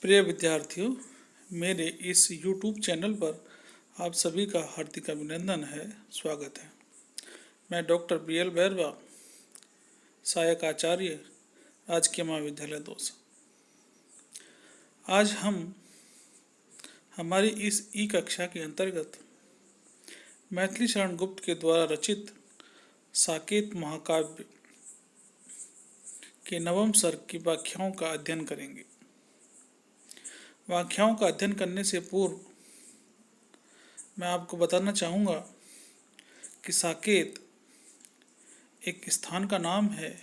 प्रिय विद्यार्थियों, मेरे इस YouTube चैनल पर आप सभी का हार्दिक अभिनंदन है, स्वागत है। मैं डॉक्टर BL बैरवा, सहायक आचार्य, राजकीय महाविद्यालय दौसा। आज हम हमारी इस कक्षा के अंतर्गत मैथिली शरण गुप्त के द्वारा रचित साकेत महाकाव्य के नवम सर्ग की व्याख्याओं का अध्ययन करेंगे। व्याख्याओं का अध्ययन करने से पूर्व मैं आपको बताना चाहूँगा कि साकेत एक स्थान का नाम है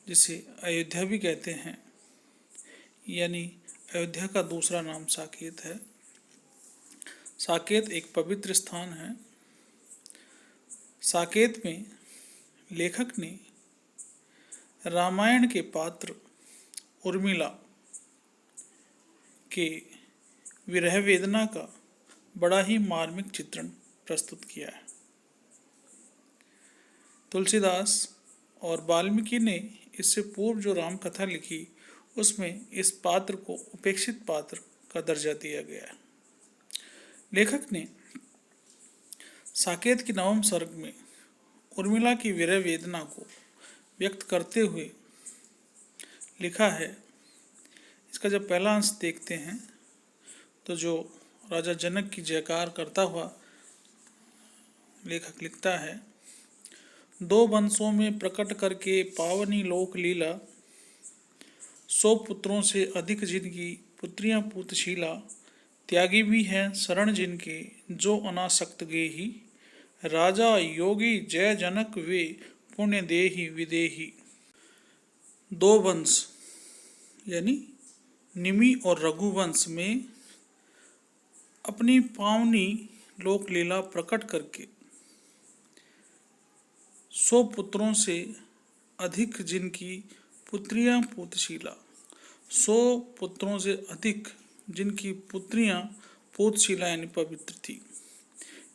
जिसे अयोध्या भी कहते हैं, यानी अयोध्या का दूसरा नाम साकेत है। साकेत एक पवित्र स्थान है। साकेत में लेखक ने रामायण के पात्र उर्मिला के विरह वेदना का बड़ा ही मार्मिक चित्रण प्रस्तुत किया है। तुलसीदास और वाल्मीकि ने इससे पूर्व जो राम कथा लिखी उसमें इस पात्र को उपेक्षित पात्र का दर्जा दिया गया है। लेखक ने साकेत की नवम सर्ग में उर्मिला की विरह वेदना को व्यक्त करते हुए लिखा है। इसका जब पहला अंश देखते हैं तो जो राजा जनक की जयकार करता हुआ लेखक लिखता है, दो वंशों में प्रकट करके पावनी लोक लीला, 100 पुत्रों से अधिक जिनकी पुत्रियां पूतशीला, त्यागी भी हैं शरण जिनके जो अनासक्त गेही, राजा योगी जय जनक वे पुण्य देही विदेही। दो वंश यानी निमि और रघुवंश में अपनी पावनी लोक लीला प्रकट करके 100 पुत्रों से अधिक जिनकी पुत्रियां पूतशीला, 100 पुत्रों से अधिक जिनकी पुत्रियां पूतशीला यानी पवित्र थी,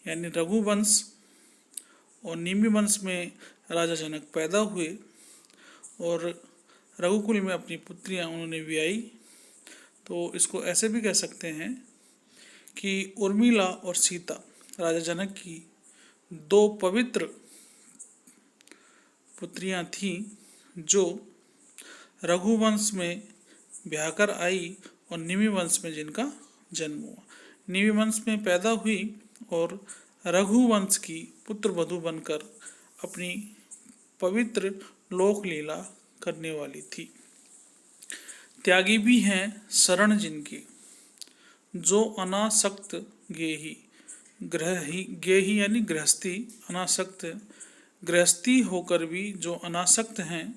यानी रघुवंश और निमि वंश में राजा जनक पैदा हुए और रघुकुल में अपनी पुत्रियां उन्होंने ब्याई। तो इसको ऐसे भी कह सकते हैं कि उर्मिला और सीता राजा जनक की दो पवित्र पुत्रियां थीं जो रघुवंश में ब्याहकर आई और निमि वंश में जिनका जन्म हुआ। निमि वंश में पैदा हुई और रघुवंश की पुत्र वधू बनकर अपनी पवित्र लोक लीला करने वाली थी। त्यागी भी हैं शरण जिनके जो अनासक्त गेही, गेही यानी गृहस्थी, अनासक्त गृहस्थी होकर भी जो अनासक्त हैं,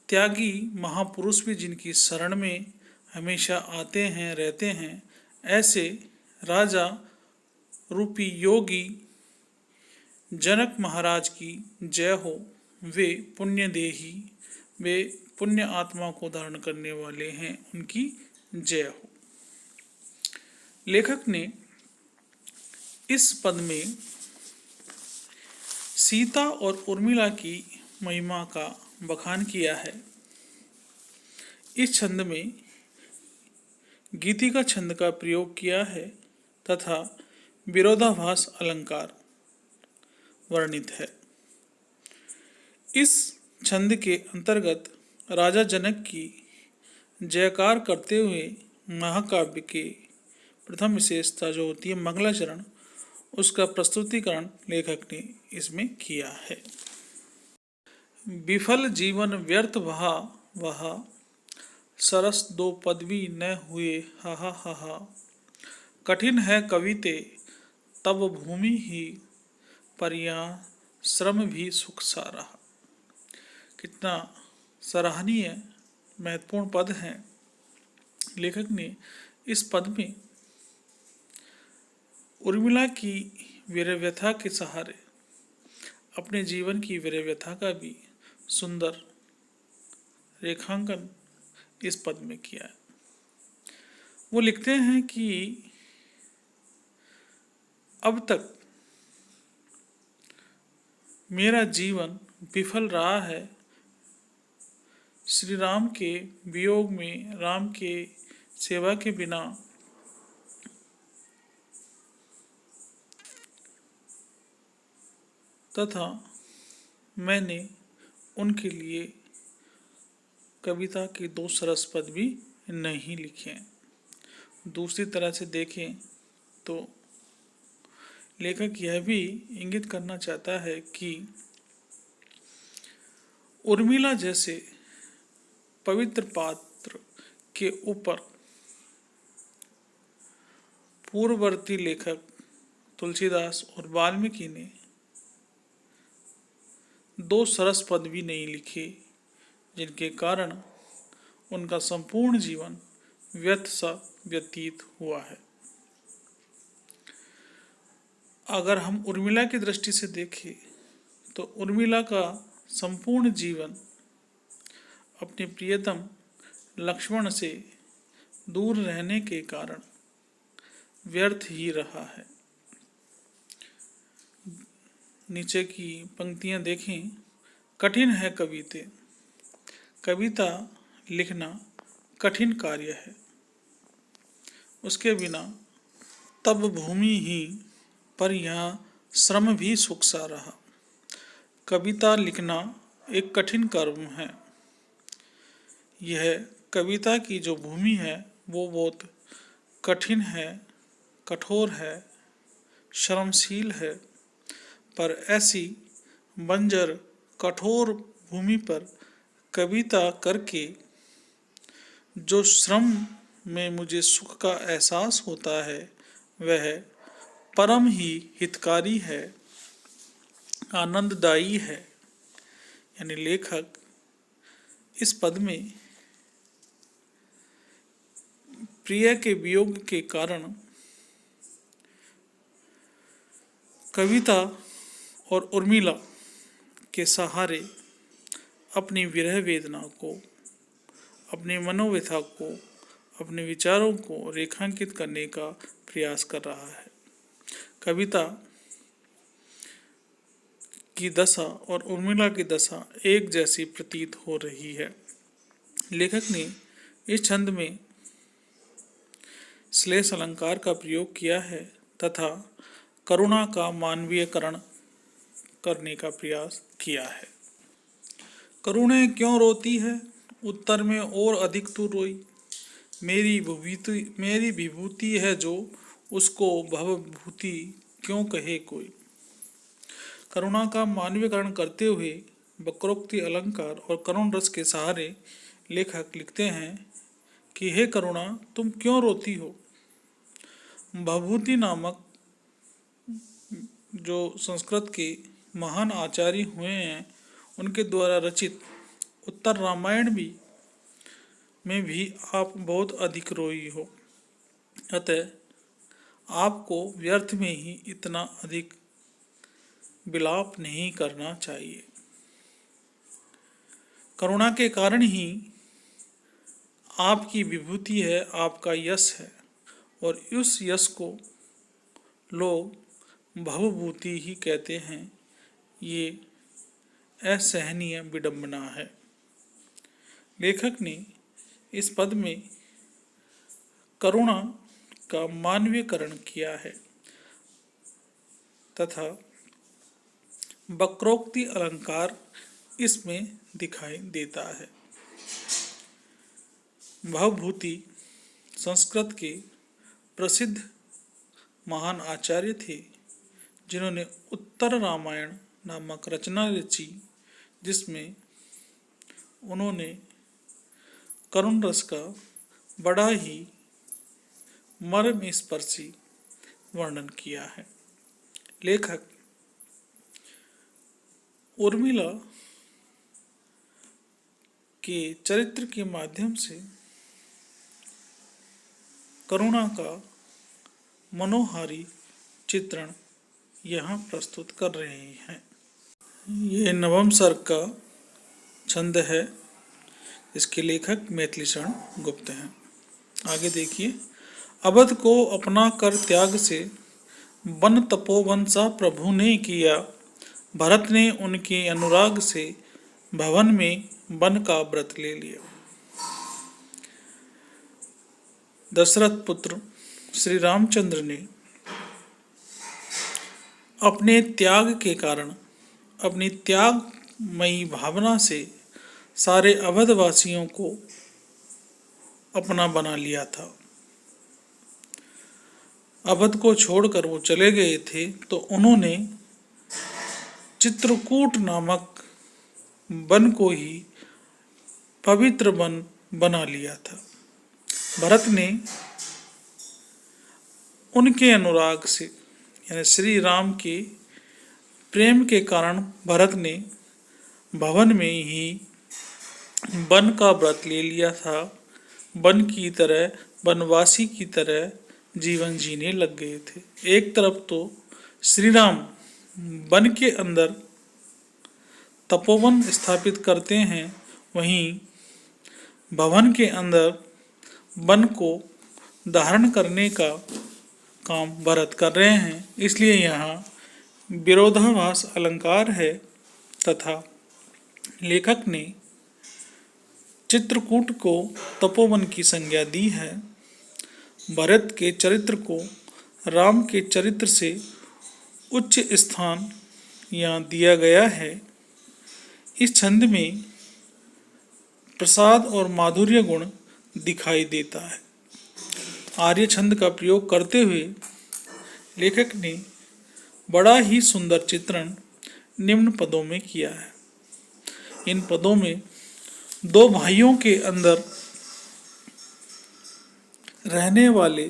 त्यागी महापुरुष भी जिनकी शरण में हमेशा आते हैं रहते हैं, ऐसे राजा रूपी योगी जनक महाराज की जय हो। वे पुण्य देही, वे पुण्य आत्मा को धारण करने वाले हैं, उनकी जय हो। लेखक ने इस पद में सीता और उर्मिला की महिमा का बखान किया है। इस छंद में गीतिका छंद का प्रयोग किया है तथा विरोधाभास अलंकार वर्णित है। इस छंद के अंतर्गत राजा जनक की जयकार करते हुए महाकाव्य के प्रथम विशेषता जो होती है मंगलाचरण, उसका प्रस्तुतिकरण लेखक ने इसमें किया है। विफल जीवन व्यर्थ बहा वहा, सरस दो पदवी न हुए हाहा हाहा, कठिन है कविते तब भूमि ही, पर यहाँ श्रम भी सुख सा रहा। कितना सराहनीय महत्वपूर्ण पद है। लेखक ने इस पद में उर्मिला की वीर व्यथा के सहारे अपने जीवन की वीर व्यथा का भी सुंदर रेखांकन इस पद में किया है। वो लिखते हैं कि अब तक मेरा जीवन विफल रहा है, श्री राम के वियोग में राम के सेवा के बिना तथा मैंने उनके लिए कविता के 2 सरस पद भी नहीं लिखे। दूसरी तरह से देखें तो लेखक यह भी इंगित करना चाहता है कि उर्मिला जैसे पवित्र पात्र के ऊपर पूर्ववर्ती लेखक तुलसीदास और वाल्मीकि ने 2 सरस पद भी नहीं लिखे, जिनके कारण उनका संपूर्ण जीवन व्यर्थ सा व्यतीत हुआ है। अगर हम उर्मिला की दृष्टि से देखें तो उर्मिला का संपूर्ण जीवन अपने प्रियतम लक्ष्मण से दूर रहने के कारण व्यर्थ ही रहा है। नीचे की पंक्तियां देखें। कठिन है कविता लिखना कठिन कार्य है, उसके बिना तब भूमि ही पर यहाँ श्रम भी सुख सा रहा। कविता लिखना एक कठिन कर्म है। यह कविता की जो भूमि है वो बहुत कठिन है, कठोर है, श्रमशील है, पर ऐसी बंजर कठोर भूमि पर कविता करके जो श्रम में मुझे सुख का एहसास होता है वह परम ही हितकारी है, आनंददायी है। यानी लेखक इस पद में प्रिय के वियोग के कारण कविता और उर्मिला के सहारे अपनी विरह वेदना को, अपनी मनोव्यथा को, अपने विचारों को रेखांकित करने का प्रयास कर रहा है। कविता की दशा और उर्मिला की दशा एक जैसी प्रतीत हो रही है। लेखक ने इस छंद में श्लेष अलंकार का प्रयोग किया है तथा करुणा का मानवीयकरण करने का प्रयास किया है। करुणे क्यों रोती है, उत्तर में और अधिक तू रोई। मेरी विभूति है जो, उसको भवभूति क्यों कहे कोई। करुणा का मानवीयकरण करते हुए वक्रोक्ति अलंकार और करुण रस के सहारे लेखक लिखते हैं कि हे करुणा, तुम क्यों रोती हो। भवभूति नामक जो संस्कृत के महान आचार्य हुए हैं उनके द्वारा रचित उत्तर रामायण में भी आप बहुत अधिक रोई हो, अतः आपको व्यर्थ में ही इतना अधिक विलाप नहीं करना चाहिए। करुणा के कारण ही आपकी विभूति है, आपका यश है, और उस यश को लोग भवभूति ही कहते हैं। ये असहनीय विडंबना है। लेखक ने इस पद में करुणा का मानवीयकरण किया है तथा वक्रोक्ति अलंकार इसमें दिखाई देता है। भवभूति संस्कृत के प्रसिद्ध महान आचार्य थे जिन्होंने उत्तर रामायण नामक रचना रची, जिसमें उन्होंने करुण रस का बड़ा ही मर्म स्पर्शी वर्णन किया है। लेखक उर्मिला के चरित्र के माध्यम से करुणा का मनोहारी चित्रण यहाँ प्रस्तुत कर रहे हैं। ये नवम सर्ग का छंद है। इसके लेखक मैथिलीशरण गुप्त हैं। आगे देखिए। अवध को अपना कर त्याग से वन तपोवन सा प्रभु ने किया। भरत ने उनके अनुराग से भवन में वन का व्रत ले लिया। दशरथ पुत्र श्री रामचंद्र ने अपने त्याग के कारण, अपनी त्यागमयी भावना से सारे अवधवासियों को अपना बना लिया था। अवध को छोड़कर वो चले गए थे तो उन्होंने चित्रकूट नामक वन को ही पवित्र वन बना लिया था। भरत ने उनके अनुराग से, यानी श्री राम के प्रेम के कारण भरत ने भवन में ही वन का व्रत ले लिया था। वन की तरह, वनवासी की तरह जीवन जीने लग गए थे। एक तरफ तो श्री राम वन के अंदर तपोवन स्थापित करते हैं, वहीं भवन के अंदर वन को धारण करने का काम भरत कर रहे हैं। इसलिए यहाँ विरोधाभास अलंकार है तथा लेखक ने चित्रकूट को तपोवन की संज्ञा दी है। भरत के चरित्र को राम के चरित्र से उच्च स्थान यहाँ दिया गया है। इस छंद में प्रसाद और माधुर्य गुण दिखाई देता है। आर्य छंद का प्रयोग करते हुए लेखक ने बड़ा ही सुंदर चित्रण निम्न पदों में किया है। इन पदों में दो भाइयों के अंदर रहने वाले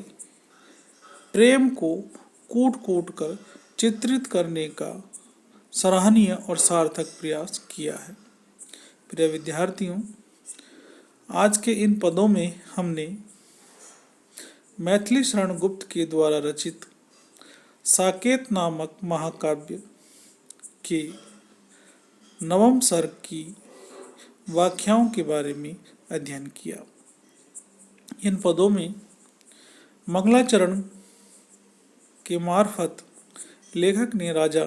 प्रेम को कूट कूट कर चित्रित करने का सराहनीय और सार्थक प्रयास किया है। प्रिय विद्यार्थियों, आज के इन पदों में हमने मैथिली शरण गुप्त के द्वारा रचित साकेत नामक महाकाव्य के नवम सर्ग की व्याख्याओं के बारे में अध्ययन किया। इन पदों में मंगलाचरण के मार्फत लेखक ने राजा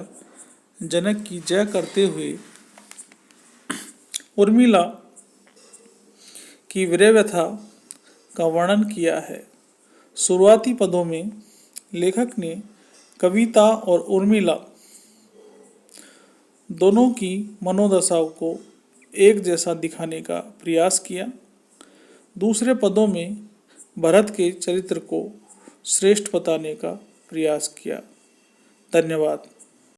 जनक की जय करते हुए उर्मिला की वीर व्यथा का वर्णन किया है। शुरुआती पदों में लेखक ने कविता और उर्मिला दोनों की मनोदशा को एक जैसा दिखाने का प्रयास किया। दूसरे पदों में भरत के चरित्र को श्रेष्ठ बताने का प्रयास किया। धन्यवाद।